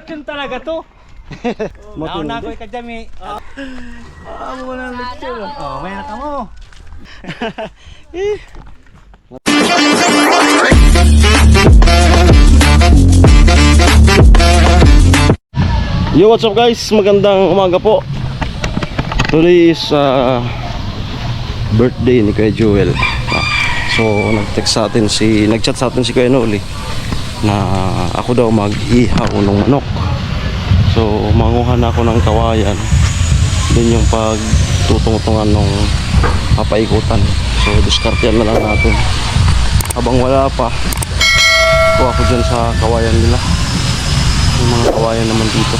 lechon talaga to. Nauna ko ka Jami. Mo na lechon. Oh, may naka mo. Yo, what's up guys? Magandang umaga po. Today is birthday ni Kuya Joel. So nag-chat sa atin si Kuya Noli na ako daw mag-ihaw ng manok. So manguha na ako ng kawayan. Doon yung pagtutungan ng papaikutan. So diskartehan na lang natin. Habang wala pa, kuha ko dyan sa kawayan nila. Yung mga kawayan naman dito.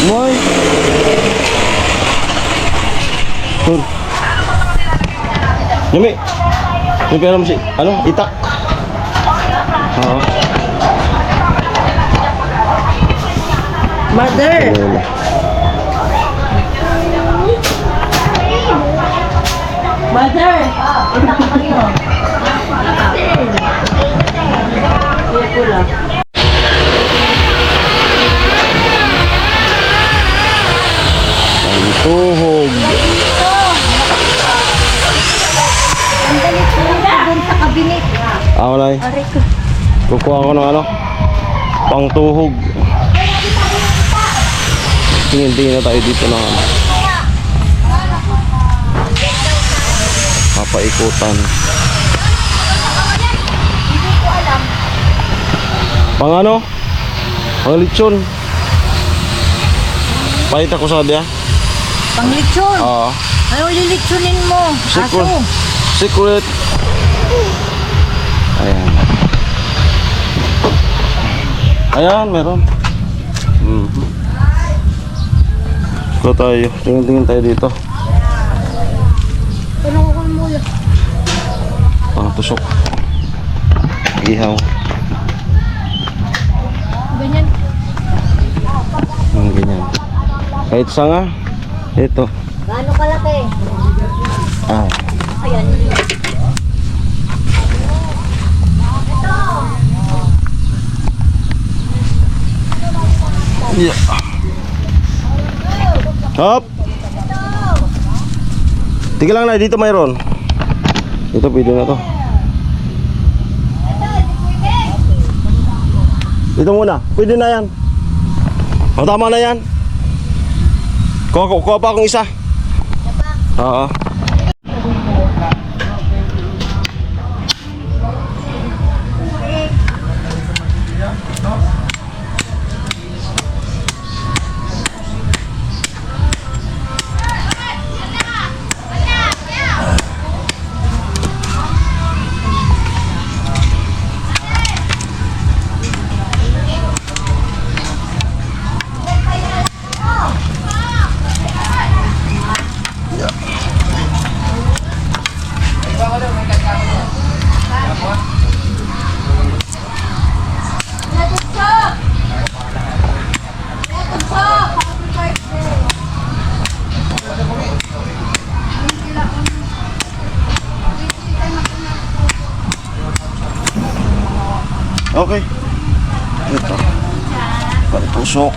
Moy. Tur. Yumi. Yung pera mo si, itak. Oo. Mother. Mother. Tuhog. Ang galit ko doon sa kabinet. Wala eh. Aray ko. Kukuha ko ng pangtuhog. Tingin-tingin na tayo dito na papaikutan. Hindi ko alam. Pang lechon. Pahit ako sa diya. Pang lechon. Oo. Ano lilitsunin mo? Aso. Secret. Ayan, meron. Ito tayo. Tingin-tingin tayo dito. Tanong ko muna. Tusok. Ihaw. Ganyan. Ganyan. Kahit sanga. Ito. Gaano kalaki? Ayan. Yeah. Hop. Tiga lang na dito mayroon. Ito pwede na to. Dito muna. Pwede na yan. Tama na yan. Kuha pa akong isa. Oo. Okay. Ito. Pantusok.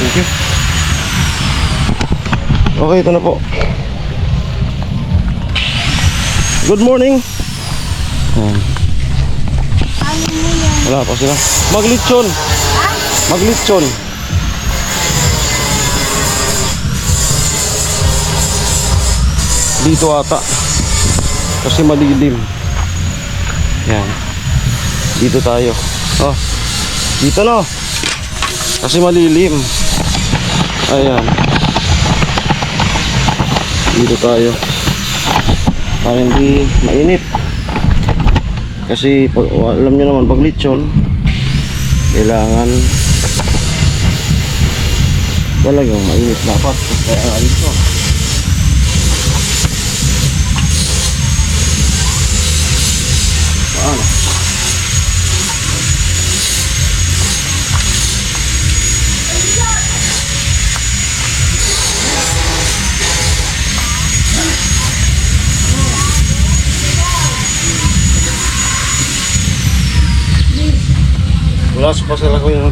Thank you. Okay, ito na po. Good morning. Ano mo yan? Wala pa sila. Maglitsyon. Maglitsyon. Dito ata. Kasi madilim. Yan. Dito tayo. Oh. Dito no. Kasi malilim. Ayan. Dito tayo. Para hindi mainit. Kasi alam nyo naman pag lechon kailangan talagang mainit dapat. Kaya ayos ko. Paano? Wala sa pasala ko yun.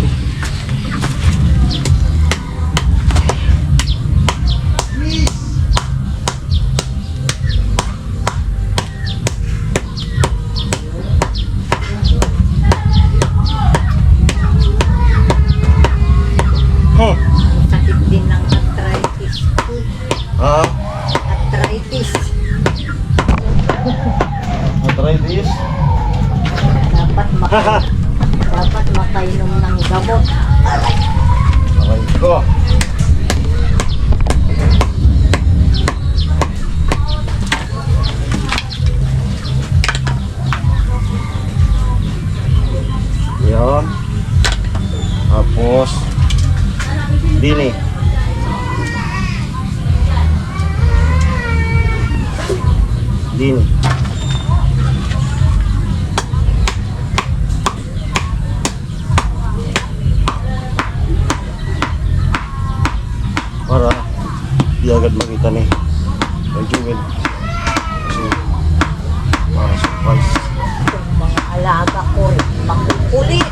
Sakit din ng arthritis. Ha? Arthritis. Arthritis? Dapat makainom ng gamot. Aray. Aray ko. Yan. Tapos dini. Dini. Para di agad makita ni kay Jewel. Kasi para surprise. Itong mga alaga ko rin, makukulit.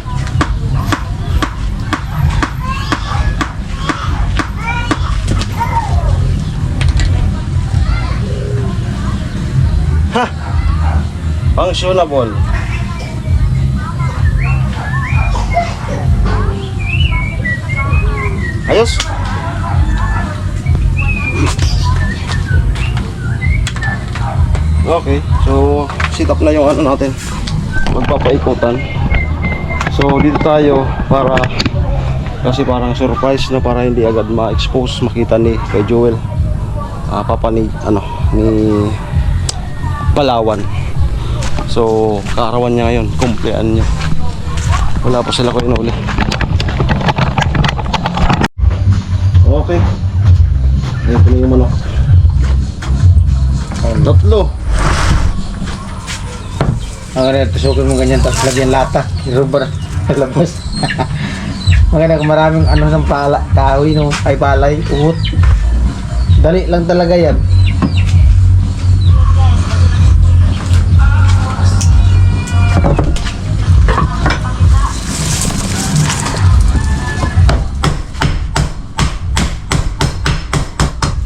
Ha! Functionable. Ayos. Okay, so sit up na yung ano natin. Magpapaikutan. So dito tayo para kasi parang surprise na para hindi agad ma-expose makita ni kay Joel. Papa ni ni Palawan. So kaarawan niya ngayon, kumplean niya. Wala pa sila ko inuli. Okay. Ito na yung manok. Tatlo. Ang ganyan, tusukin mo ganyan, tapos lagyan lata, i-rubber, labas. Maganda kung maraming ano ng kahoy, no? Ay palay, uhot. Dali lang talaga yan.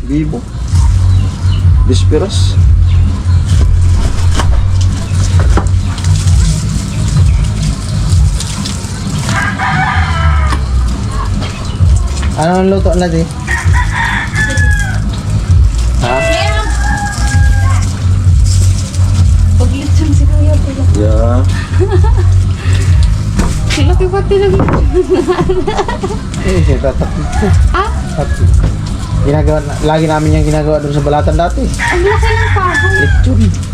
Bibo. Bisperas. Ano ang luto natin? Ha? Paglitsan si Kuya Kuya. Yeah. Sila kayo pati lang. Eh, tatakot. Ah? Ginagawa, lagi namin yung ginagawa doon sa balatan dati. Ang laki ng kahoy. Lechon.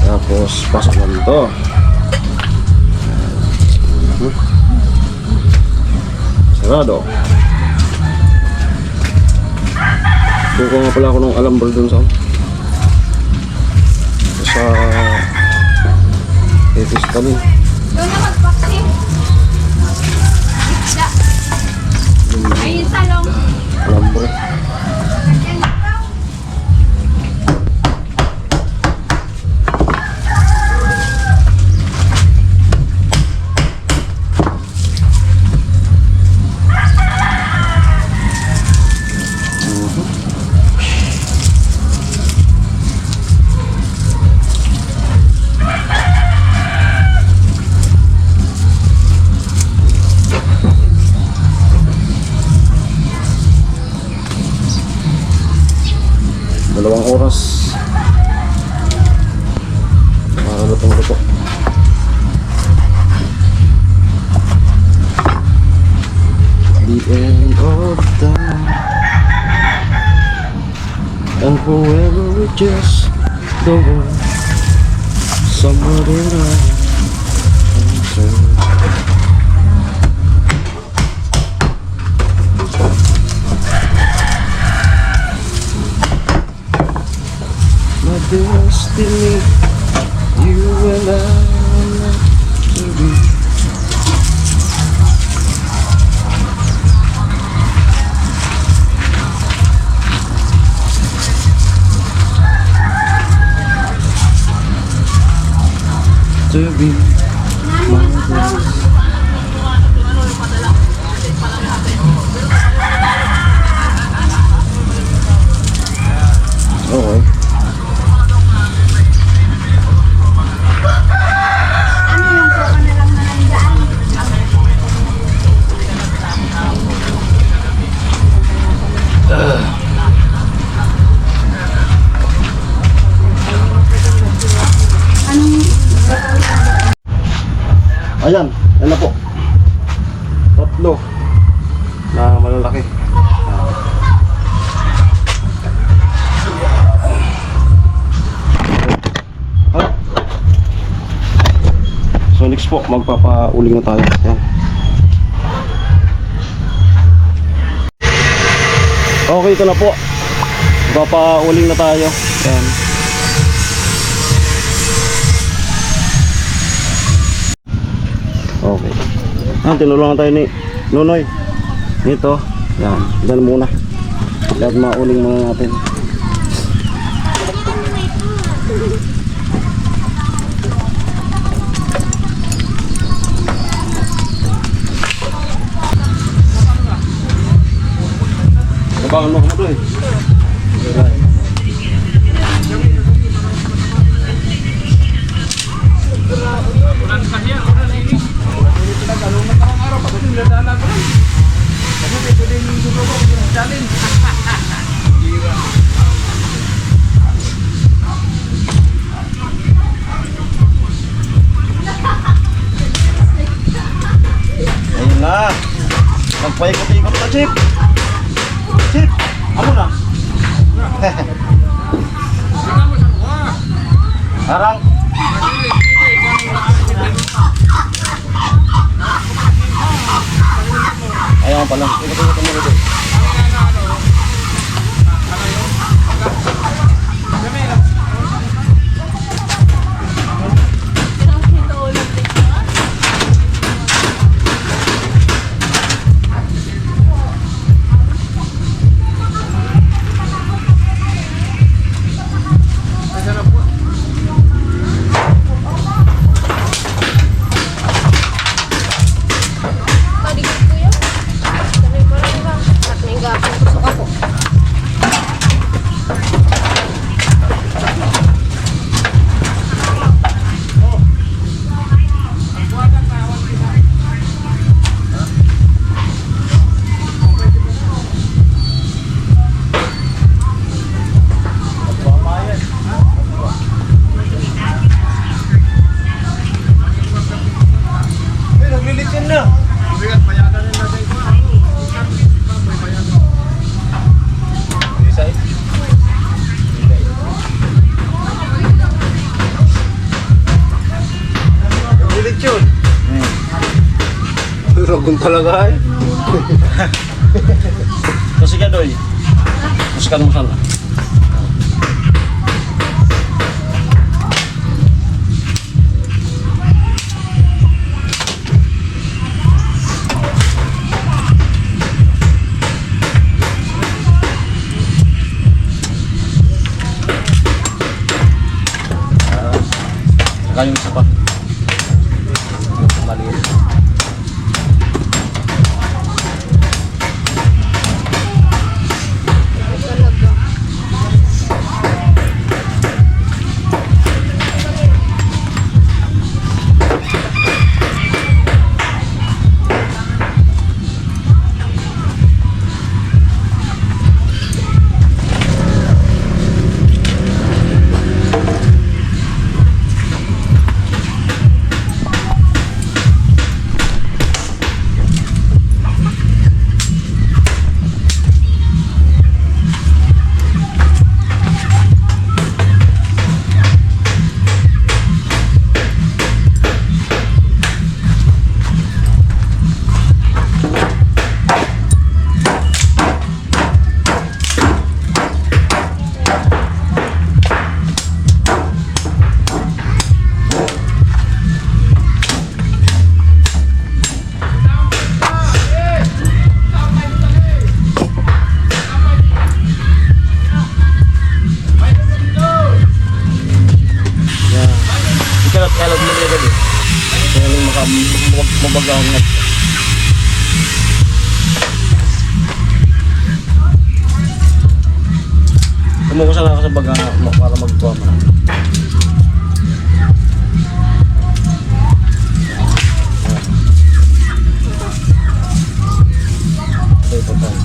Tapos pasok na dito. Sarado. Buko nga pala ako ng alambre dun sa Epistalin. Doon na mag-vaccine. Isda. Ayun salong. Alambre. down. And forever we just don't want somebody that my destiny, you and I are meant to be. To be my best. Okay. Ano yung po ka na lang na nandaan? Ayan, yan na po. Tatlo na malalaki. Ah. So next po, magpapauling na tayo. Ayan. Okay, ito na po. Magpapauling na tayo. Ayan. Okay. Tinulungan tayo ni Nonoy. Dito. Yan. Diyan muna. Lahat mauling muna natin. Kabangan mo doy. Ayun na. Nagpaikot-ikot na, Chip. Chip, amo na. Harang. Ayaw pa lang. Ikot-ikot mo dito. Ragon talaga ay. Kasi ka doy. Musikan mo sana. Saka yung isa pa. Maliit. Kaya lang mabagahan na. Kumukusa lang ako sa baga para magtuwa mo. Ito tayo.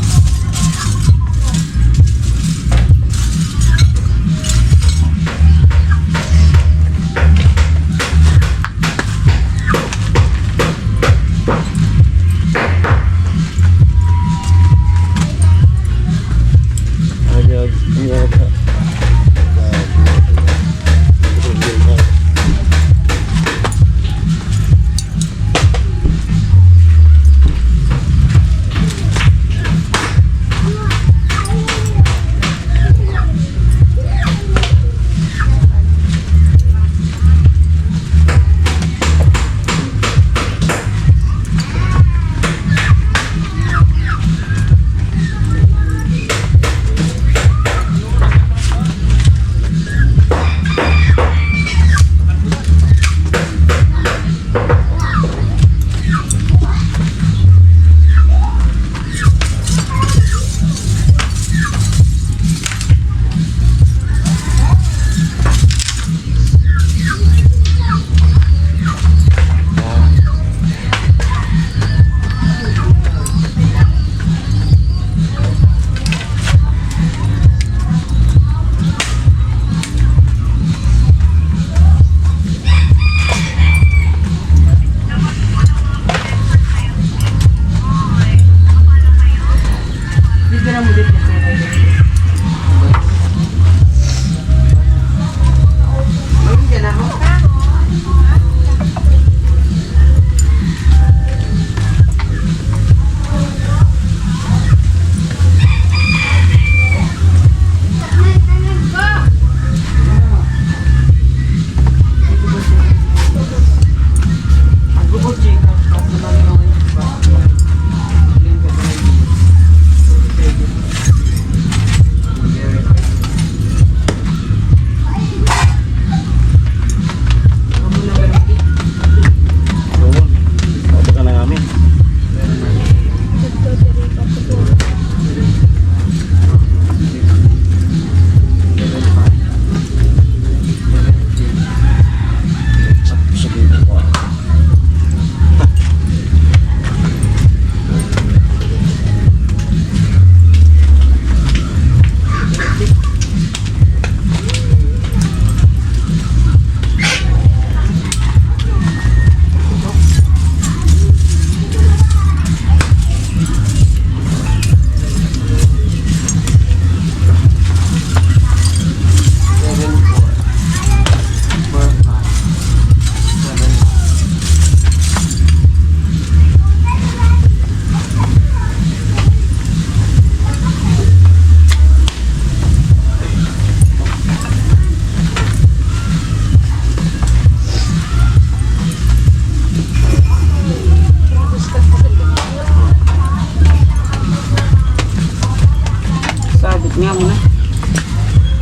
Nga muna.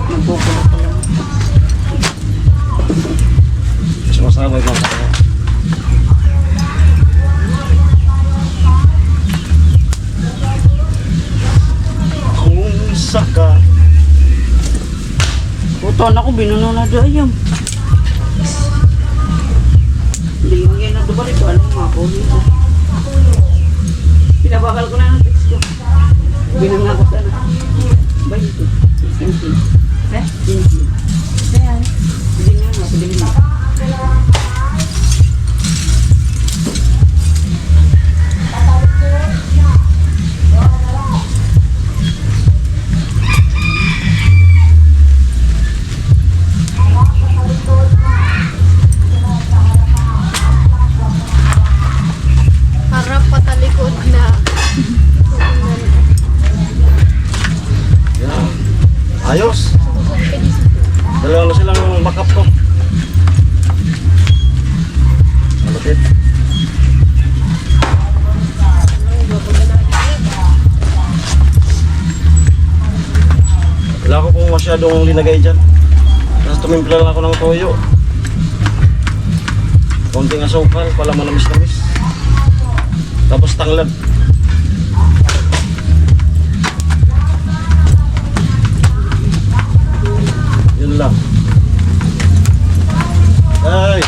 Magbukulot ko lang. Sumasabay lang ako. Kung saka. Puton ako, binuno na doon ayam. Hindi yung yan na doon ito. Anong mga po dito? Pinabakal ko na ng text ko. Binuno ako sana. Ba ito? Sinsin. Eh? Sinsin. Kaya? Hindi nga nga, pwede nga. Harap patalikod na. Ayos. Dalawa na silang backup ko. Malapit. Wala ko pong masyadong linagay dyan. Tapos tumimpla lang ako ng toyo. Konting asukal, pala manamis-namis. Tapos tanglad. Yun lang. Ay!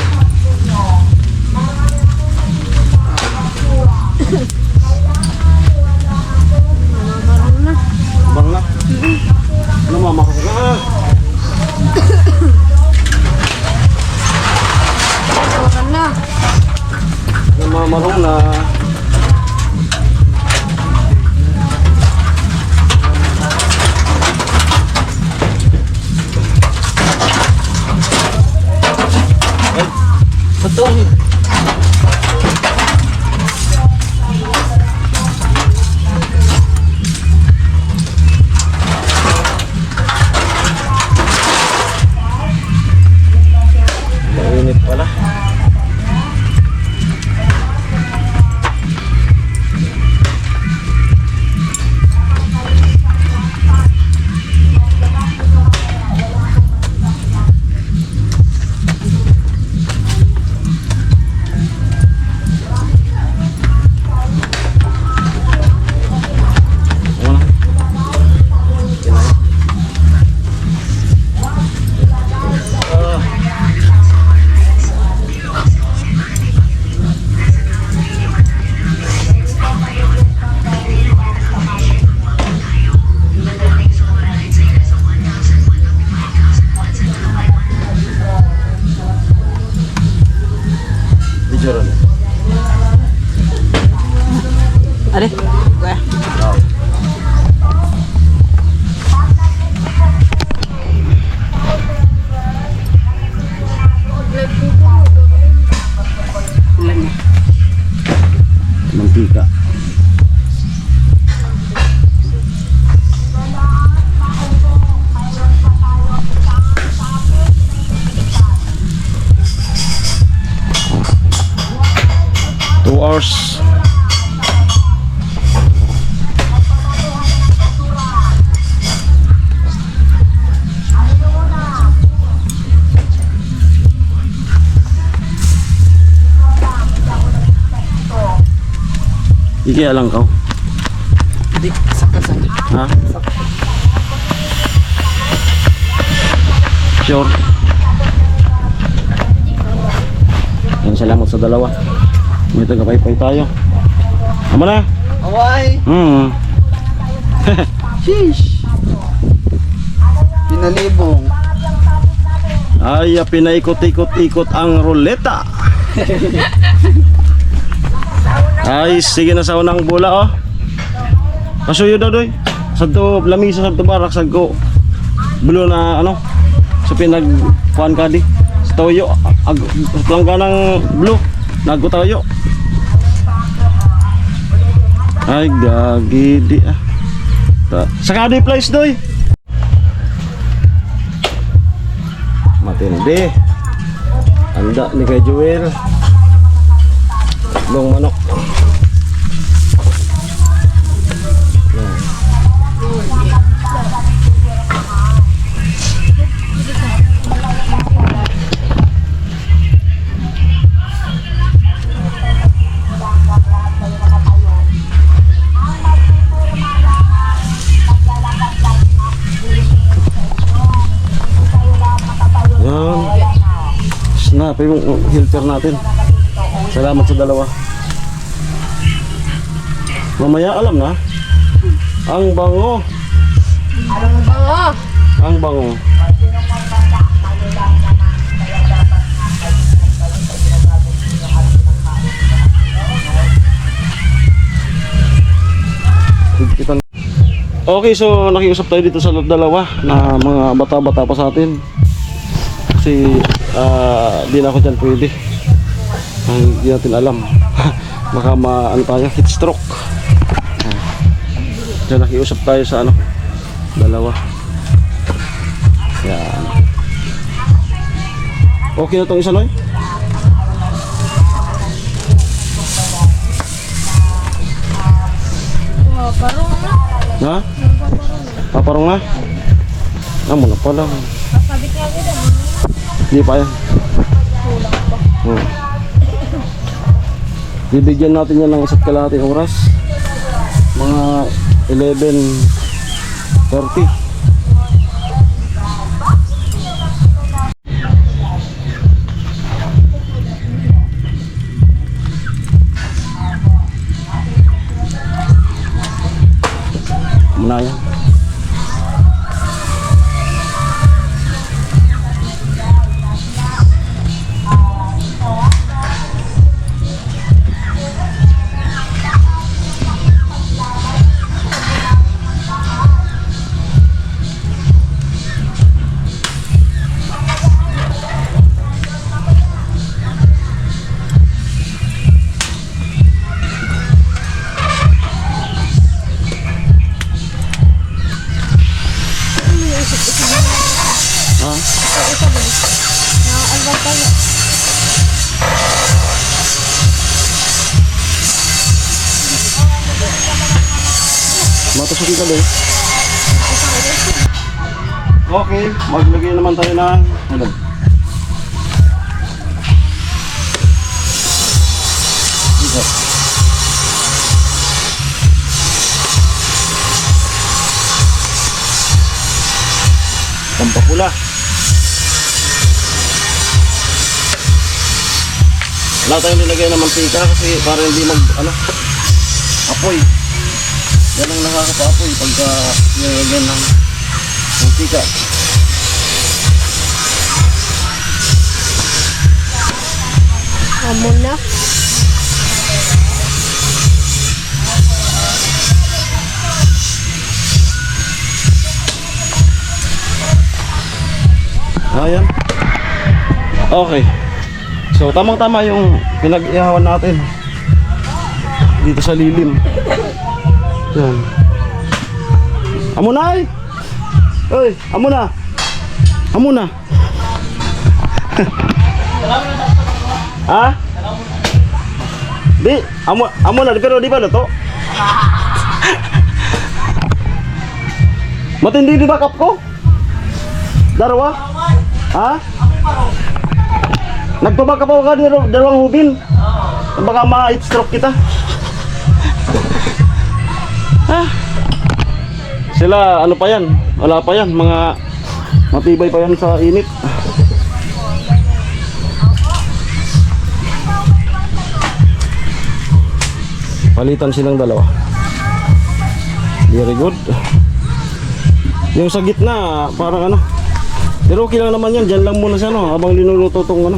Bang na. Namamako ka na. Namamarong na. Ay, betul. Mainit pala. Are, gue. Mantika. Two hours. Iki alang kau. Di, saka-saka. Ha? Sure. Yan, salamat sa dalawa. May tagapaypay tayo. Amo na. Away! Sheesh! Pinalibong. Ay, pinaikot-ikot-ikot ang ruleta. Ay, sige na sa unang bola, oh. Kasuyo daw, doy. Sadto lamisa, sadto barak, sagko. Bulo na, ano, sa pinagkuhan ka di. Sa tayo, lang ka ng bulo. Nagko tayo. Ay, gagi di, ah. Saka di place, doy. Matindi. Anda ni kay Joel. Long manok. Yan. Snap yung filter natin. Salamat sa dalawa. Mamaya alam na. Ang bango. Ang bango. Ang bango. Okay, so nakiusap tayo dito sa dalawa na mga bata-bata pa sa atin. Kasi di na ako dyan pwede. Hindi natin alam. Baka ano tayo, heat stroke. Diyan nakiusap tayo sa ano, dalawa. Yan. Okay na itong isa, Noy? Parang na. Ha? Paparong na? Amo na pala. Sabit nga kita. Hindi pa yan. Kulang pa. Bibigyan natin yan ng isa't kalahating oras. Mga 11:30. Muna yan. Matusukin ka doon. Okay, maglagay naman tayo ng ano? Dito. Pampapula. Wala tayong nilagay ng mantika kasi para hindi apoy. Yan ang nakakapaapoy pagka nilagyan ng mantika. Amon na. Ayan. Okay. So tamang-tama yung pinag-ihawan natin dito sa lilim. Yan. Amo na ay! Oy, amo na! Amo na! Ha? Di, amo na, pero di ba to? Matindi di ba kap ko? Darawa? Ha? Nagpabaka pa ka dalawang hubin? Baka ma-heat stroke kita. Sila ano pa yan, wala pa yan, mga matibay pa yan sa init. Palitan silang dalawa. Very good. Yung sa gitna parang ano, pero okay lang naman yan, dyan lang muna siya no, habang linuluto tong ano.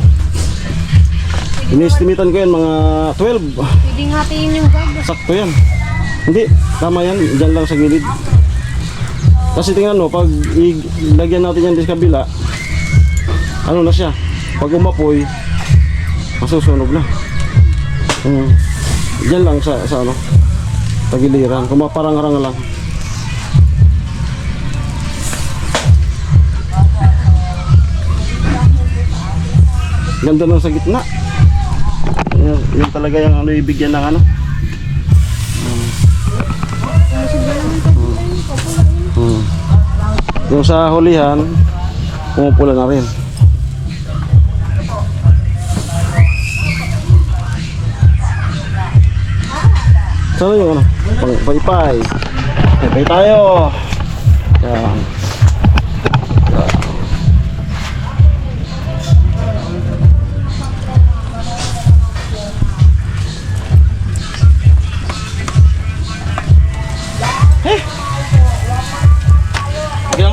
Ini-estimatean ko yan mga 12. Pwedeng hatiin yung gabi. Sakto yan. Hindi, tama yan, dyan lang sa gilid. Kasi tingnan mo, pag ilagyan natin yan sa kabila, ano na siya, pag umapoy, masusunog na. Dyan lang sa ano, tagiliran, kumaparang-rang lang. Ganda lang sa gitna. Yun talaga yung ano, ibigyan ng ano. Yung sa hulihan, pumupula na rin. Sana yung ano? Paypay. Paypay tayo. Yan.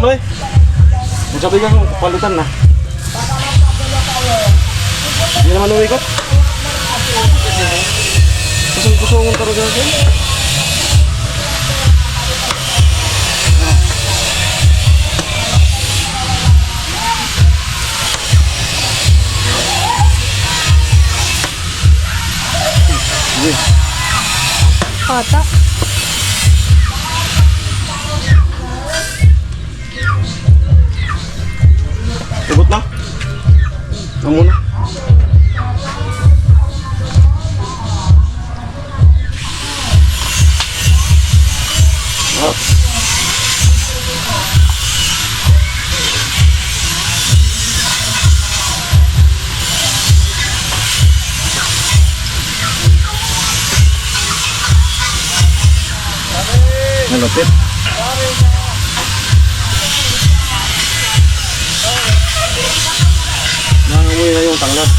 Boy, sabi ka kung palitan na. Hindi naman umikot. Kusong-kusongan talaga siya. Kata. Ibot na. Ang muna. malupit. Nanganguy na yung tanglad.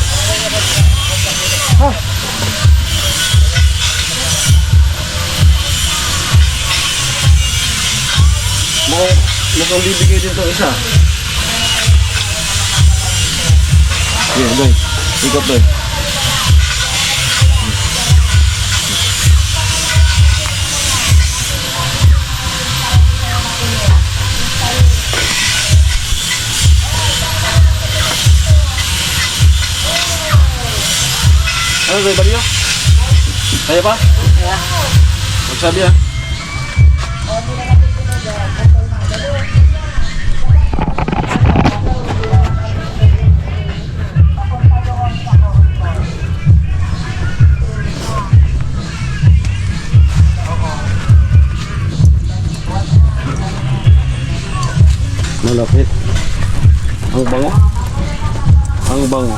Mukhang bibigay din itong isa. Yeah, doy. Ikot doy. Ano doy, Baryo? Kaya pa? Kaya. Magsabi ah. Malapit. Ang bango. Ang bango.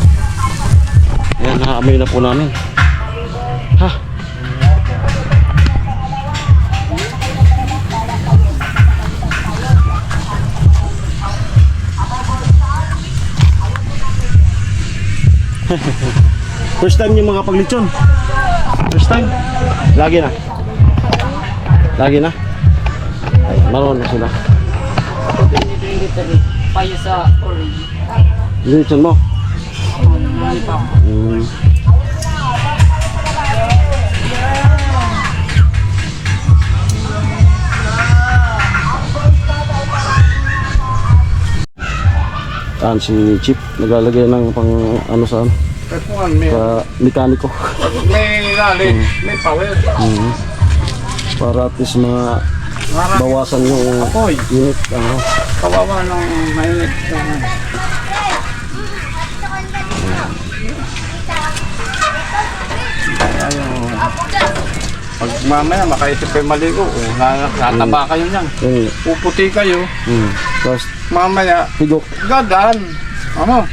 Ayan, naamoy na po namin. Ha? First time yung mga paglitsyon. First time. Lagi na. Lagi na. Ay, marunong na sila. Payo sa orange. Litsyon mo. Yan si Chip naglalagay ng pang ano saan May, sa mekaniko. may lalim, may power. Para at least mga bawasan yung Apoy. unit ano. Kawawa ng mainit. Pag mamaya makaisip kayo maligo, nataba kayo niyan. Yung, Puputi kayo, tapos mamaya pigok. gagan. Ano?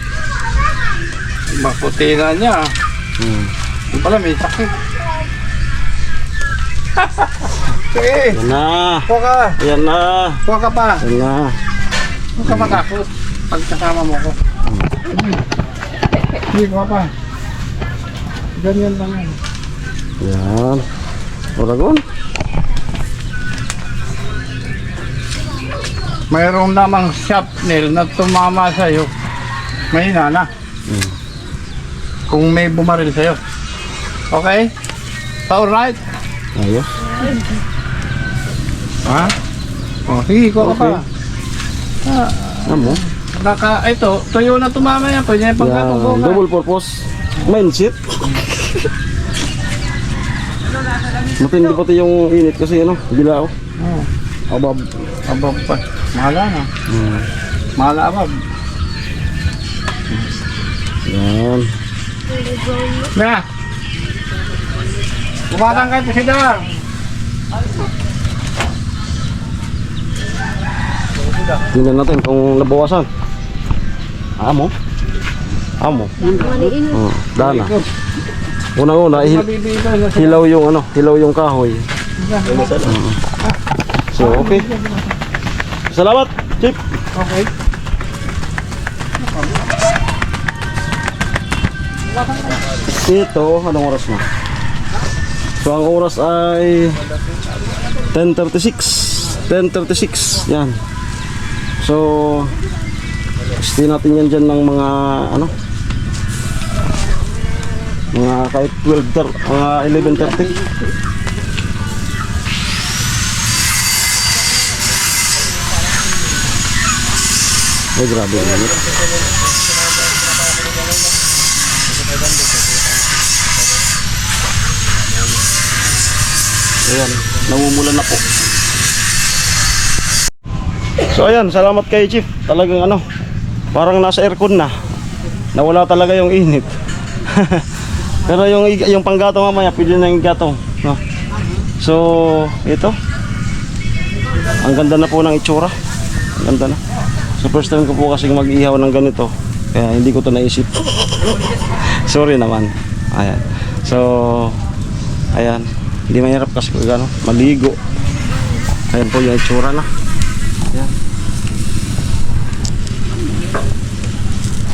Maputi na niya. Yung pala may sakit. Sige, Yan na. kuha ka. Yan na. Kuha ka pa. Yan na. Huwag ka matakot pag kasama mo ko. Sige, kuha pa. Ganyan lang yan. Yan. Oragon. Mayroong namang shrapnel na tumama sa'yo. Mahina na. Kung may bumaril sa'yo. Okay? Alright? Ayos. Ha? O, sige, kuha ka pa. Amo. Ito, tuyo na tumama yan. Pwede na Yan. pagkatunggo ka. Double purpose. Mindset. Matindi pati yung init kasi ano, bilao. Abab. Abab pa. Mahala na. Mahala abab. Yan. Na! Kumatang kayo si Dar. Tingnan natin kung nabawasan. Amo. Amo. Dana. Una-una, hilaw yung ano, hilaw yung kahoy. So, okay. Salamat, Chip. Okay. Ito, anong oras na? So, ang oras ay 10:36. 10:36. Yan. So, stay natin yan dyan ng mga ano, mga kahit 12, mga 11:30. Ay, grabe naman. Ayan, namumulan na po. So ayan, salamat kay Chief. Talagang ano, parang nasa aircon na. Nawala talaga yung init. Pero yung panggatong mamaya, pwede na yung gatong. No? So, ito. Ang ganda na po ng itsura. Ang ganda na. So first time ko po kasi mag-ihaw ng ganito. Kaya hindi ko to naisip. Sorry naman. Ayan. So, ayan. Hindi mahirap kasi kung gano'n, maligo. Ayan po yung itsura na. Ayan.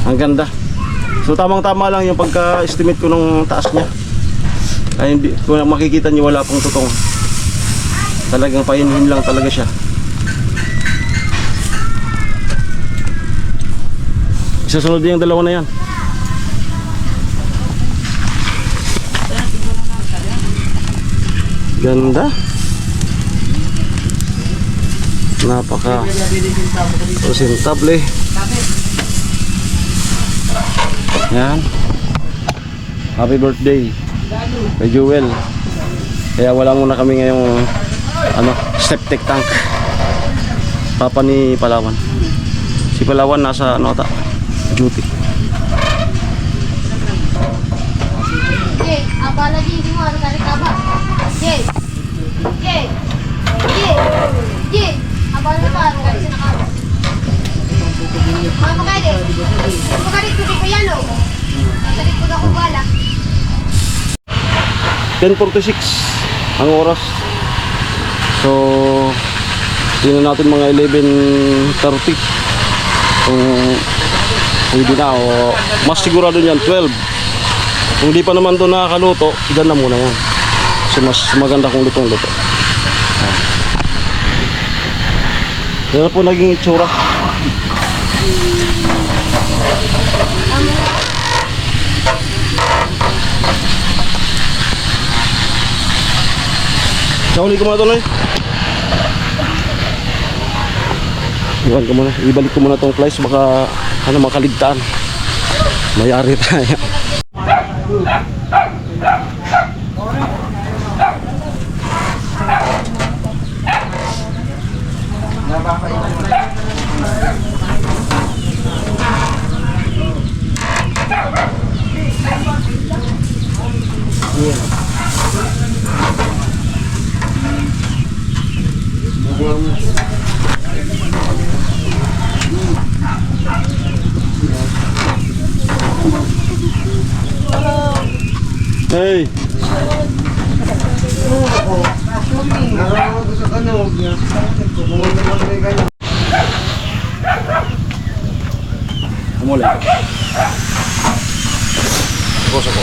Ang ganda. So tamang-tama lang yung pagka-estimate ko ng taas niya. Ay, hindi, kung makikita niyo wala pong tutong. Talagang pahinhin lang talaga siya. Isasunod din yung dalawa na yan. Ganda. Napaka presentable. Yan. Happy birthday kay Jewel. Kaya wala muna kami ngayong septic tank. Papa ni Palawan. Si Palawan nasa duty. Jay, abala din mo ano tarik ba? Jay. Jay. Jay. Jay, abala ba ano kasi nakaba. Mama kaya. Pagkarit ko ko yan oh. Tarik ko ako bala. 10:46 ang oras. So tingnan natin mga 11:30 kung pwede na o mas sigurado niyan 12. Kung di pa naman ito nakakaluto, dyan na muna yan kasi mas maganda kung lutong-luto. Yan na po naging itsura. Sauli ko muna ito, Noy. Iwan ko muna. Ibalik ko muna itong flies. Baka makaligtaan. Mayari tayo. Hey. Mulai. Ako.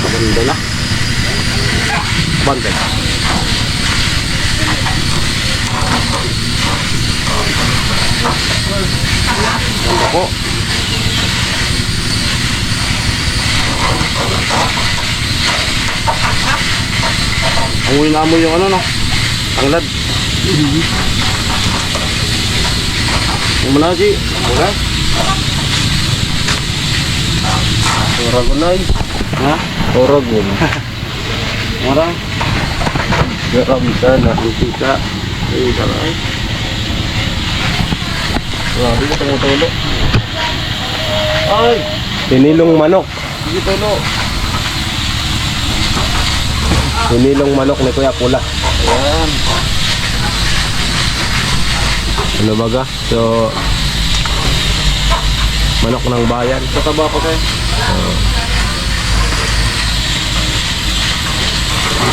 Maganda na. Bantay. Ganda po. Amoy na amoy yung tanglad. Yung manaji. Muna. Oragonay. Ha? Oragon. Orang. Garam sana. Kita. Ay, saray. Grabe ko tumutulo. Ay! Pinilong manok. Hindi tulo. Pinilong manok ni Kuya Pula. Ayan. Ano baga? So, manok ng bayan. Tataba ko kayo.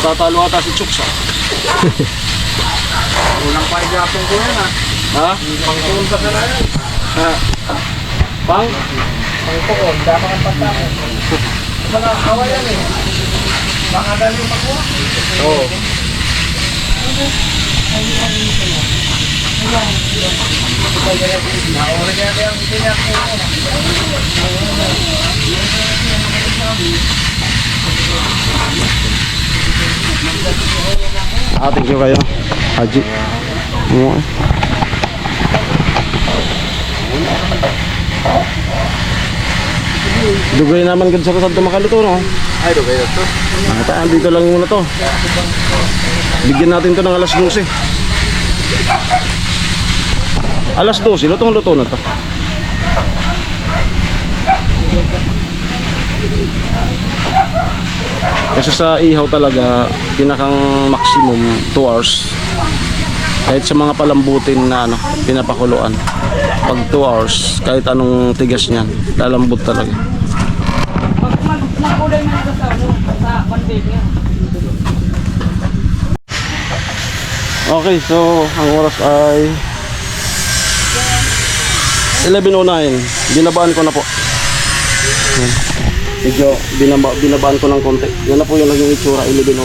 Tatalo ata si Chuksa. Unang paigapong ko yan Ha? Pangpunta ka na yan. Ha? Pang? Pangpukon, dama kang patako. Mga kawayan Baka dali makuha. Oo. Nauri kaya yung tiyak ko. Thank you kayo. Haji. Dugay naman gud sa kasad makaluto no. Ay, dugay na to. Dito lang muna to. Bigyan natin to ng alas 12. Alas 12, lutong-luto na to. Kasi sa ihaw talaga, pinakang maximum 2 hours. Kahit sa mga palambutin na pinapakuluan. Pag 2 hours, kahit anong tigas niyan, lalambot talaga. Magkulay na ito sa bandit niya. Okay, so ang oras ay 11:09. Binabaan ko na po. Yan. Medyo binabaan ko ng konti. Yan na po yung naging itsura, 11:09.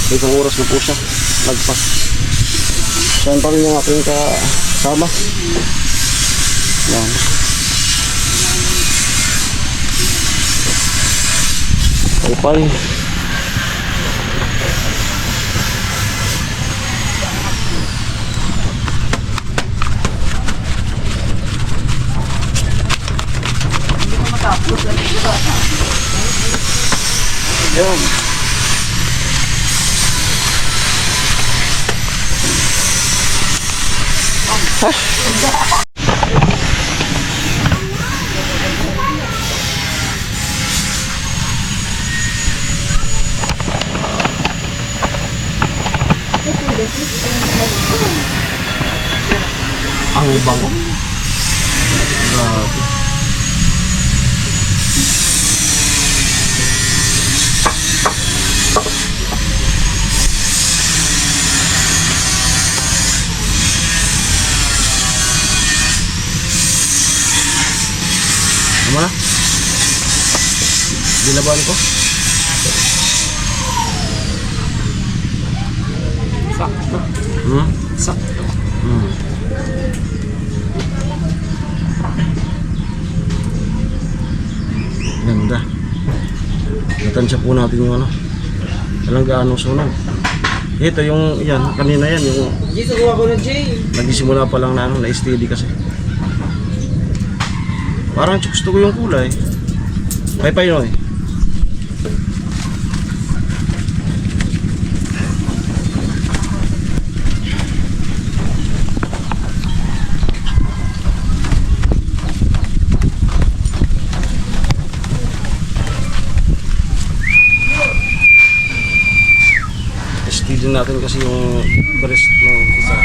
Isang oras na po siya. Lagpas. Saan pa rin yung aking kasama. Yan. Upay. Yan. Ang bango. Grabe. Ano na? Binabaan ko. Sakto. Sakto. Ganda. Natansya po natin yung ano. Walang gaano sunog. Ito yung, yan, kanina yan, yung Jay, sakuha ko na Jay. nagsimula pa lang na ano, na-steady kasi. Parang gusto ko yung kulay. Paypay no eh. Steady natin kasi yung breast ng isa.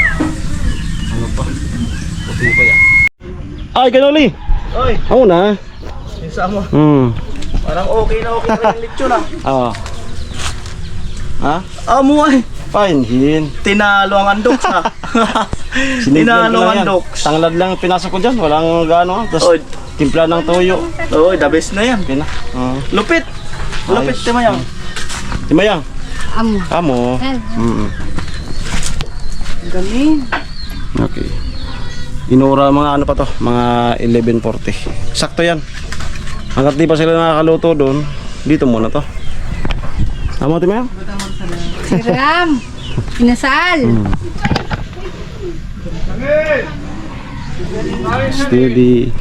Ano pa? Puti pa yan. Ay, Kanoli! Oy, Ako na. isa mo. Parang okay na rin yung lechon ah. Oo. Ha? Amo ay. Fine, hin. Tinalo ang andoks ha. Siniglan Tinalo ko lang ang yan. andoks. Tanglad lang pinasok ko dyan. Walang gaano. Oy. Tapos timpla ng toyo. Oh, the best na yan. Pina. Lupit. Lupit Ayos. Timayang. Timayang. Amo. Amo. Eh. Galing. Okay. Inura mga ano pa to? Mga 11:40. Sakto yan. Hanggat di pa sila nakakaluto doon, dito muna to. Tama, Timayang? Si Ram. Pinasal. Steady.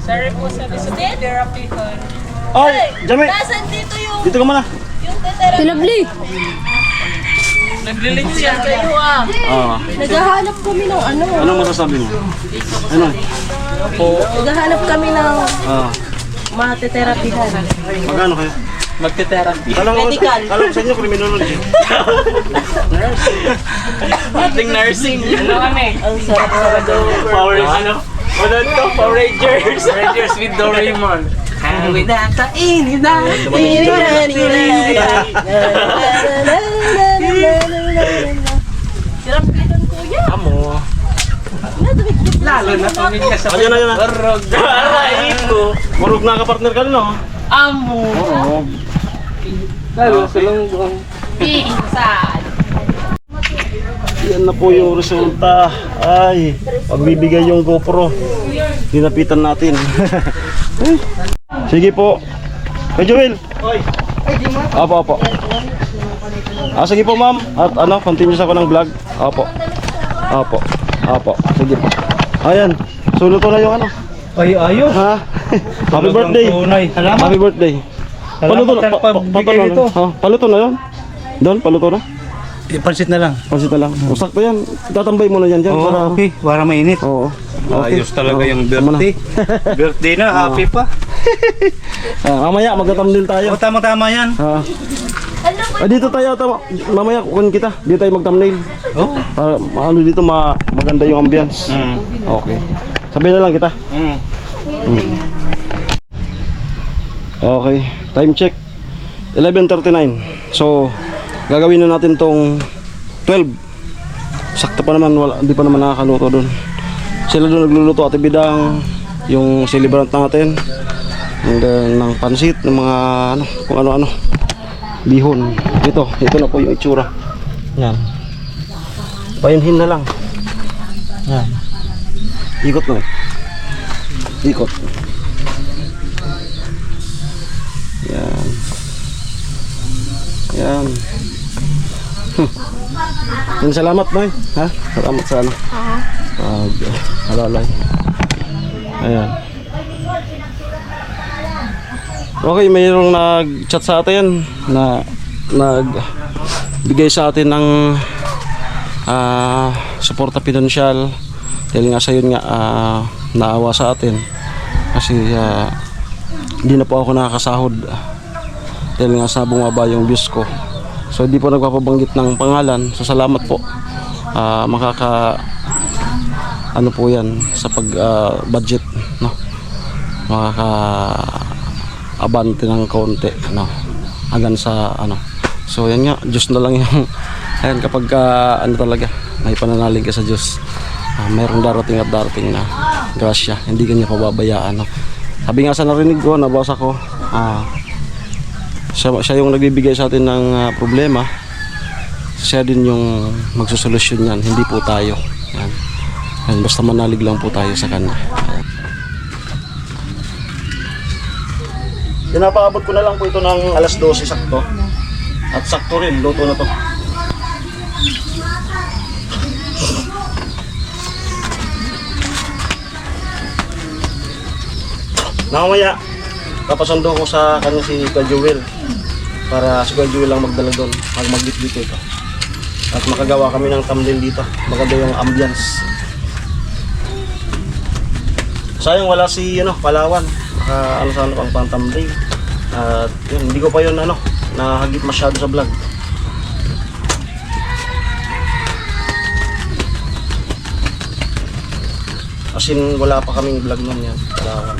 Sorry po sa therapy ko. Oy, Jami! Nasaan dito yung Dito ka muna. tetera? Si Lovely. Naglilings yan kayo Naghahanap kami ng ano. Anong masasabi mo? Ano? Naghahanap kami ng Ah, mateterapihan. magkano kayo? Magte-therapy. Medical. Kala ko sa inyo criminology. Ating nursing. Ano kami? Ang sarap-sarap daw. Power, ano? Ano to? Power Rangers. Power Rangers with Doraemon. With that, Sarap dito kuya. Amo. lalo na tumig ka sa Ayun na, ayun na. barog. Aray ko. Murug na ka-partner ka rin, no? Amo. Oo. Lalo sa lunggong. Pinsan. Yan na po yung resulta. Ay, pagbibigay yung GoPro. Dinapitan natin. Sige po. Hey Joel. Opo, opo. Sige po ma'am. At ano, continuous ako ng vlog. Opo. Opo. Opo. Sige po. Ayan. Sulo to na yung ano. Ay, ayos. Ha? Happy birthday. Salamat. Happy birthday. Paluto na. pagbigay nito. Paluto na yun. Doon, paluto na. Pansit na lang. Pansit na lang. O, sakto yan. Tatambay mo na yan dyan. Okay. Para mainit. Oo. Ayos talaga yung Tama na. birthday. Birthday na, happy pa. Mamaya magta-thumbnail tayo. O, tama-tama yan. Dito tayo, mamaya kukunin kita. Dito tayo mag-thumbnail. Oh. Para ano dito maganda yung ambience. Okay. Sabihin na lang kita. Okay, time check 11:39. So, gagawin na natin tong 12. Sakto pa naman, hindi pa naman nakakaluto doon. Sila doon nagluluto, Ate Bidang, yung celebrant natin. And then, ng pansit, ng mga ano, kung ano-ano. Bihon. Ito na po yung itsura. Yan. Payunhin na lang. Yan. Ikot mo. Ikot. Yan. Yan. Yan, salamat, Noy. Ha? Salamat sa ano. Halalay. Ayan. Okay, mayroong nag-chat sa atin na nagbigay sa atin ng suporta pinansyal dahil nga sa yun nga naawa sa atin kasi hindi na po ako nakakasahod dahil nga sa bumaba yung views ko. So hindi po nagpapabanggit ng pangalan. So salamat po. Ano po yan sa pag budget, no? Abante ng konti, ano, hanggang sa ano. So yan nga, Diyos na lang yung ayan, kapag ano talaga may pananalig ka sa Diyos, mayroong darating at darating na grasya, hindi kanya pababayaan, no? Sabi nga sa narinig ko, nabasa ko, siya yung nagbibigay sa atin ng problema, siya din yung magsusolusyon yan, hindi po tayo. Yan. Yan, basta manalig lang po tayo sa kanya. Pinapaabot ko na lang po ito ng alas 12 sakto. At sakto rin, luto na to. Mamaya, papasundo ko sa kanya si Kuya Joel. Para si Kuya Joel lang magdala doon. Mag-dito ito. At makagawa kami ng thumbnail dito. Maganda yung ambience. Sayang wala si Palawan. Ano pang pang-thumbnail. At yun, hindi ko pa yun nahagip masyado sa vlog. As in, wala pa kaming vlog nun yan. Palawan.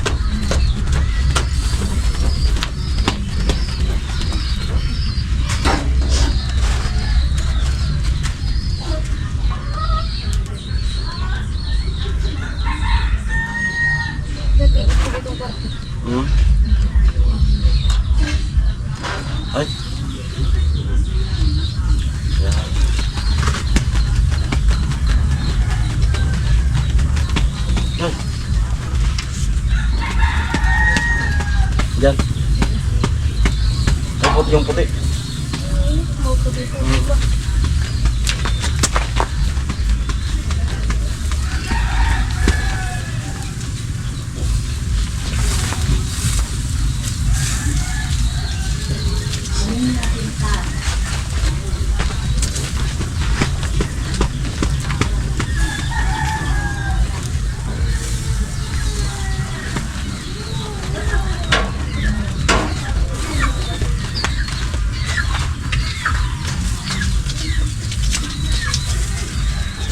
Ay. Yan. Yan. Yan. Tapos yung puti.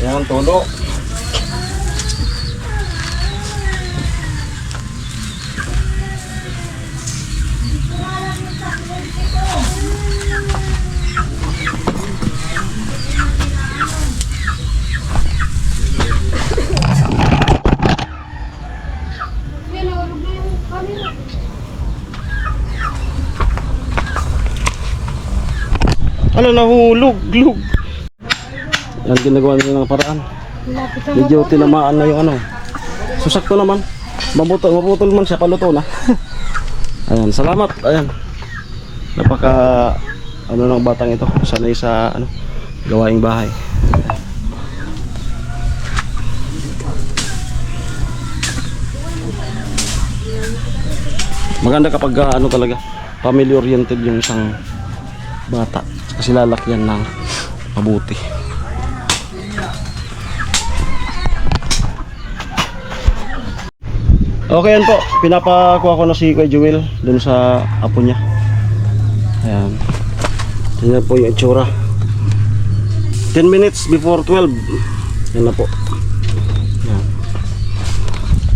Yan, todo. Ano, nahulog, lug. Yan, ginagawa nila ng paraan. Medyo tinamaan na yung susakto naman. Maputol man siya, paluto na. Ayan, salamat. Ayan. Napaka ng batang ito. Sanay sa gawaing bahay. Maganda kapag talaga family oriented yung isang bata. Kasi lalakyan ng mabuti. Okay yan po. Pinapakuha ko na si Kuya Joel dun sa apo niya. Ayan. Tingnan po yung itsura. 10 minutes before 12. Yan na po. Ayan.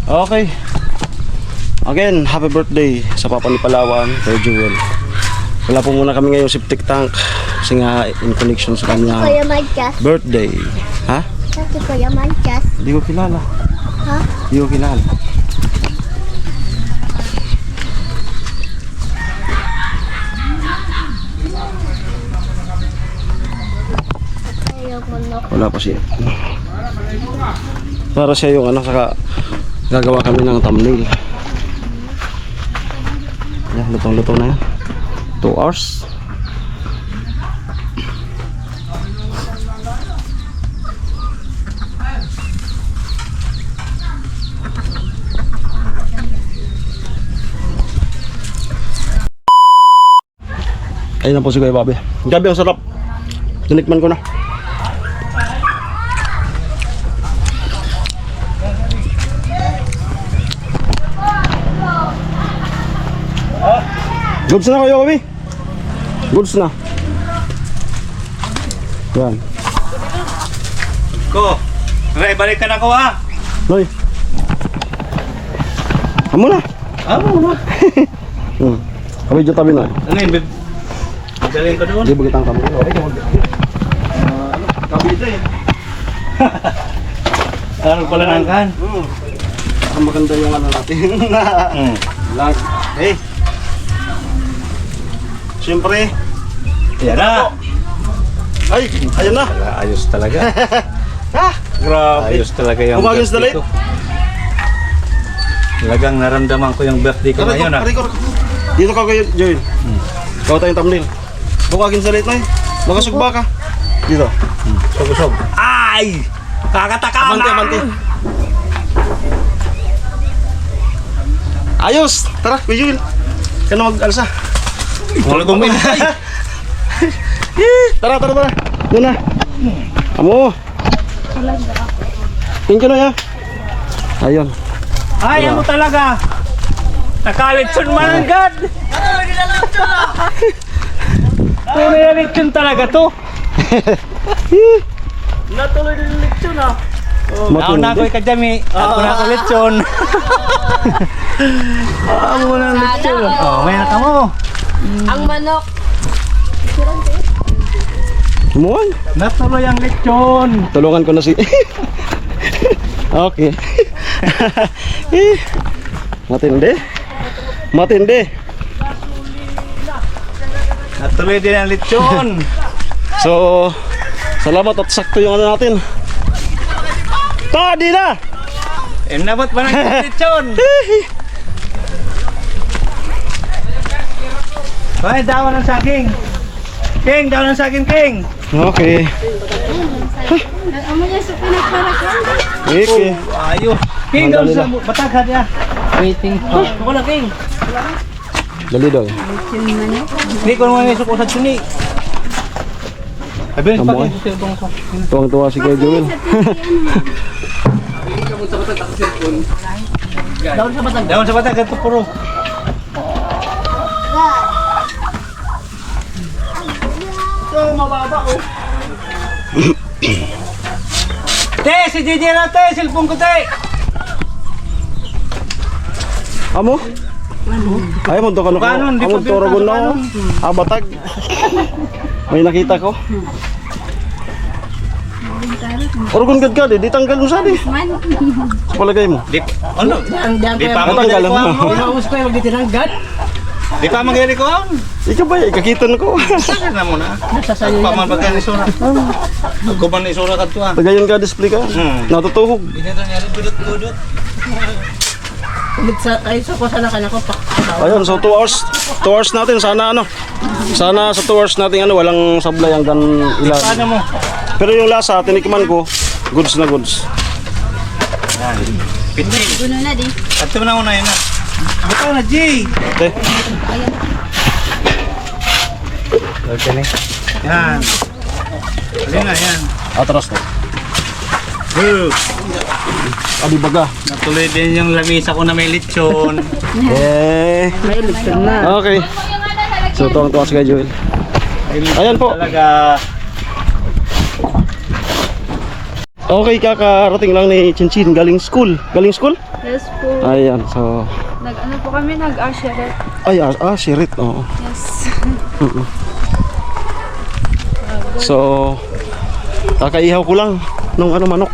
Okay. Again, happy birthday sa Papa ni Palawan, Kuya Joel. Wala po muna kami ngayong septic tank kasi nga in connection sa kanya Kuya Manchas. birthday. Ha? Kasi Kuya Manchas. Hindi ko kilala. Ha? Hindi ko kilala. Ayaw ko na. Wala pa siya. Para siya yung ano, saka gagawa kami ng thumbnail. Yan, lutong-luto na yan. 2 hours. Ayun na po si Kuya Bobby. Gabi, ang sarap. Tinikman ko na. Goods na kayo, Bobby. Goods na. Yan. Ko, balik ka na ko ha. Noy. Amo na. Amo na. Kami dyan tabi na. Ano yun, babe? Dalhin ko doon. Hindi bagitang kami. Kabita eh. Ano pala nangkan? Ang maganda yung ano natin. Lag. Hey. Siyempre. Yan na. Ay, ayun na. Ayos talaga. Ha? Grabe. Ayos talaga yung Umagins na birthday late. ko. Talagang naramdaman ko yung birthday ko ngayon ha. Dito ka kayo, Joel. Gawa tayong thumbnail. Bukagin sa late na eh. Nakasugba ka. Dito. Sog-sog. Ay! Kakatakaman! Amante, amante. Ayos! Tara, Kuya Joel. Ka na mag-alsa. Wala kong minay. Tara, tara, tara. Doon na. Amo. Tingin na ya. Ayun. Ay, ano talaga? Nakalitson man ang God! Tunay na lechon talaga to. Natuloy din yung lechon ah. Ako na ako'y kadami. Ako na ako lechon. Ako na ang lechon. Oh, may naka mo. Ang manok. Tumuan. Natuloy ang lechon. Tulungan ko na si... Okay. Matindi. Matindi. Natuloy din ang lechon. So, salamat at sakto yung ano natin. Tadi na! Nabot ba ng lechon? Ay, dawan ng saging. King, dawan ng saging, King. Okay. Amo niya sa pinagparakan. Okay. Ayo. King, dawan sa batagad ya. Waiting for... Ako na, King. Dali daw. Hindi ko naman may suko sa tuni. Ay, Amo pag ay. cellphone ko. Tuwang-tuwa si Kuya Joel. Dawan sa batagad to puro. Te, si JJ na te, cellphone ko te. Amo? Ay, mo to kano ko. Kanon, di Amo pa torogon na. kanon. Batag. May nakita ko. Orogon gad ka, di tanggal mo sa di. Sa palagay mo. Di, ano? Di pa Matanggal magdali ko mo. ang Maus ko yung magtitinanggat. Di pa magdali ko ang. Ikaw ba, ikakitan ko. Saan na mo na? Nasasayo Pa man pagka ni Sura. Ako man ni Sura ka to ah. Tagayon ka, display ka. Natutuhog. Hindi na nangyari budot-budot. Ulit sa kayo sa kusa na kanako pa. Ayun, so 2 hours. 2 hours natin, sana ano. Sana sa 2 hours natin ano, walang sablay hanggang ilan. Paano mo? Pero yung lasa, tinikman ko, goods na goods. Yan. Pitin. Guno na di. At ito na una yun na. Baka na, Jay. Okay. Okay na. Yan. Alin na, yan. Atras to. Good. Adibaga. Natuloy din yung lamisa ko na may lechon. Eh. May lechon na. Okay. So, tuwang-tuwa si Kuya Joel. Ayan po. Talaga. Okay, kakarating lang ni Chinchin galing school. Galing school? Yes po. Ayan, so... Nag-ano po kami, nag-asheret. Ay, shirit. Oo. Yes. So, kakaihaw ko lang nung manok.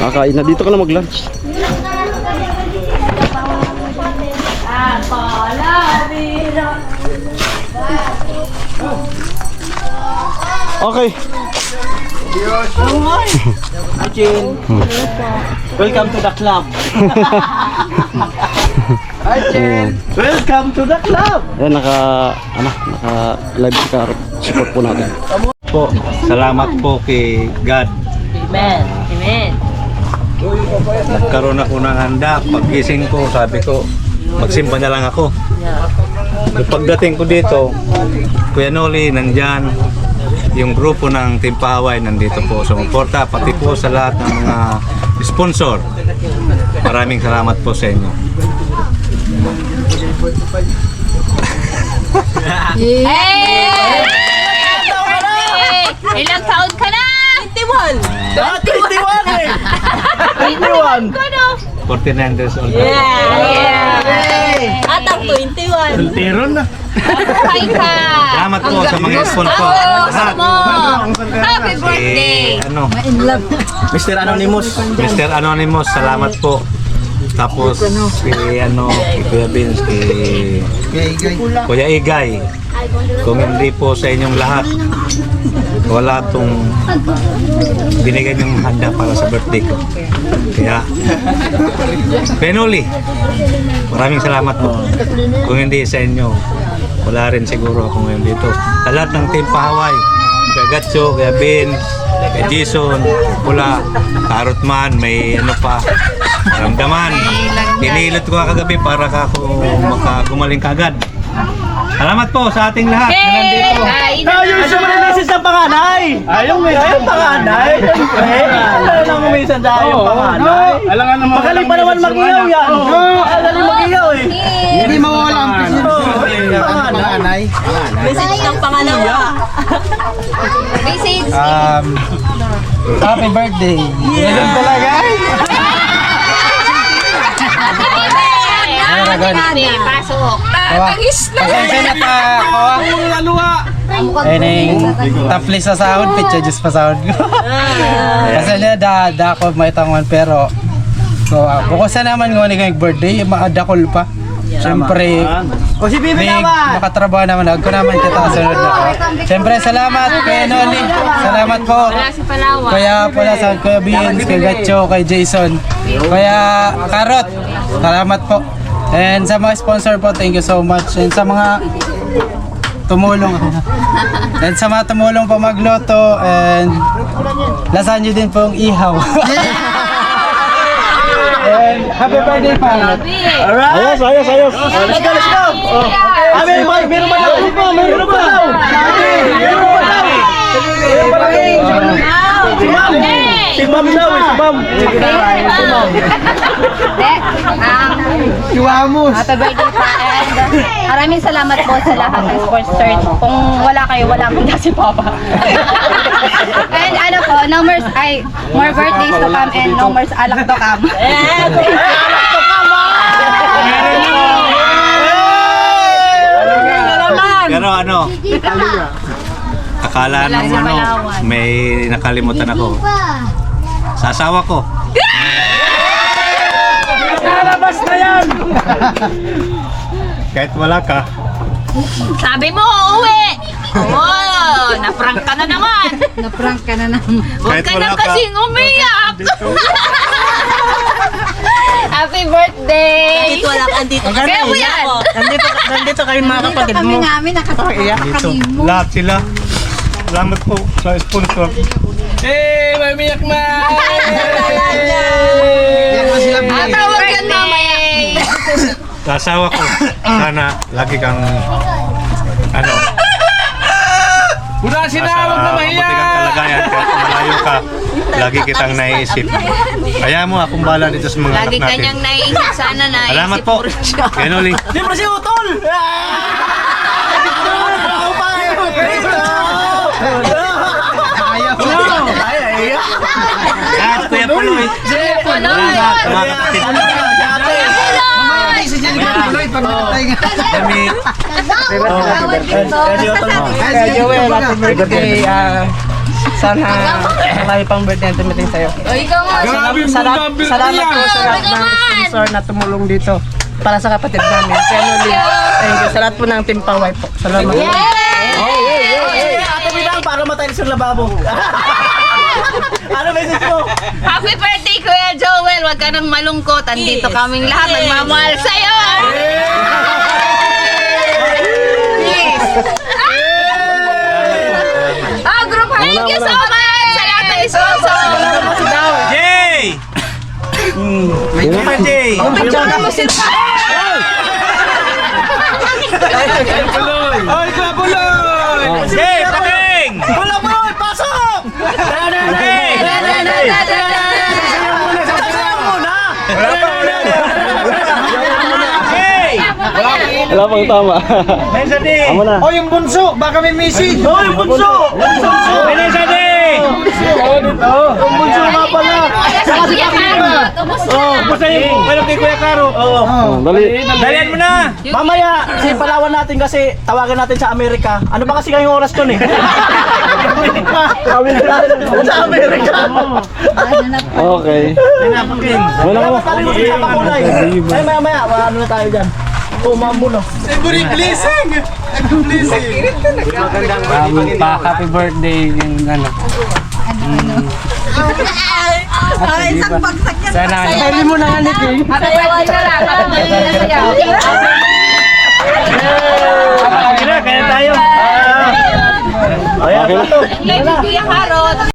Kakain na. Dito ka na mag-lunch. Okay. Ajin. Welcome to the club. Ayan. Welcome to the club. Ayan, naka-live si Karot. Support po natin. Po, salamat po kay God. Amen. Amen. Nagkaroon ako ng handa. Paggising ko, sabi ko, magsimba na lang ako. Nung pagdating ko dito, Kuya Noli, nandyan. Yung grupo ng Team Pahaway nandito po sumuporta, pati po sa lahat ng mga sponsor. Maraming salamat po sa inyo. Hey! Ilang taon ka na? 21! 21 ka na? 49 years old. At ang 21! Soltero na. Hi ka! Salamat po sa mga sponsor. Lahat. Happy birthday! Ano, Mr. Anonymous. Mr. Anonymous, salamat po. Tapos kay Kuya Vince, kay Kuya Igay. Kung hindi po sa inyong lahat, wala tong binigay ng handa para sa birthday ko. Kaya, Penoli, maraming salamat po. Kung hindi sa inyo, wala rin siguro ako ngayon dito. Sa lahat ng Team Pahaway, kaya Gatcho, kaya Vince, kay Jason, Pula, Karot man, may ramdaman. Pinilot ko kagabi para ako makagumaling kagad. Salamat po sa ating lahat na nandito. Ayun siya manilis ng panganay! Ayun panganay! Ayaw nang umisan dahil yung panganay! Magaling pa naman mag-iyaw yan! Magaling mag-iyaw eh! Hindi mawala ang panganay. Message ng pangalawa! Message! Happy birthday. Ganun talaga. Pasok! Pasensya na ta ako. Tapli sa sahod, pitcha just pa sahod ko. Kasi na da ako may tangon pero so bukusan naman ng ngayong birthday, maadakol pa. Siyempre, O si Bibi naman! makatrabaho naman ako naman kita sunod na ako. Siyempre, salamat Kuya Noli. Salamat po. Wala si Palawan. Kaya pala sa Kuya Beans, kay Gatcho, kay Jason. Kaya Karot, salamat po. And sa mga sponsor po, thank you so much. And sa mga tumulong. And sa mga tumulong po magloto. And lasan nyo din pong ihaw. And happy birthday pa. Ayos, ayos, ayos. Let's go! Meron pa daw! Meron pa daw! Si Ma'am daw eh, si Ma'am! Iwamos. Happy birthday pa and maraming salamat po sa lahat ng sponsor. Kung wala kayo, wala po na si Papa. And ano po, more birthdays to come and no more alak to come. Pero akala nung may nakalimutan ako. Sa asawa ko. Lalabas na yan! Kahit wala ka, Sabi mo, uuwi! Oh, na-prank ka na naman! Na-prank ka na naman. Huwag Kahit ka wala na ka. kasing umiyak! Happy birthday! Dito wala ka, andito ka. Kaya mo yan! Nandito kayo mga kapatid mo. namin nakatawa. dito, lahat sila. Salamat po sa sponsor. May miyak na! Tawag yan mamaya! Sa asawa ko, sana lagi kang mabuti kang kalagayan kahit malayo ka. Lagi kitang naiisip. Kaya mo akong bala dito sa mga Lagi anak natin. kanyang naiisip sana na Salamat isip po. mo rin siya. Kaya Noli. Libre si Utol! At Kuya Puloy. Salamat mga kapatid. Kami. Kaya Joel, happy birthday. Sana marami pang birthday na tumiting sa'yo. O, ikaw nga. Salamat po sa lahat ng sponsor na tumulong dito para sa kapatid namin. Kaya Noli, thank you. Sa lahat po ng Team Paway po. Salamat po. Ate Bidang, para matalis yung lababo. Ano message mo? Happy birthday, Kuya Joel. Huwag ka nang malungkot. Andito kaming lahat. Nagmamahal sa'yo. Please. Oh, group, thank you so much sa lahat ng sponsor. Jay! Happy Jay! Picture mo si Jay, Paging! Wala po! Pasok! Jay! Sasayaw muna! Jay! Wala pang tama. Mensa Day! Amo na. Oh, yung bunso! Baka may message! Oh, yung bunso! Mensa Day! Yung bunso nga pala! Basta yung alam kay Kuya Caro. Oo. Dali. Dalian mo na! Mamaya, sipalawan natin kasi tawagan natin sa Amerika. Ano ba kasi ngayong oras dun eh? Sa Amerika. Okay. Wala mo. Dapat tayo sa Bakulay. Ay, maya, ano na tayo dyan? Tumambo na. Every blessing! Happy birthday yung ano. Isang bagsak yan. Sana pwede mo na nga ni King. Sayawan na lang. Sayaw. Kaya tayo. Okay na. Kuya Karot.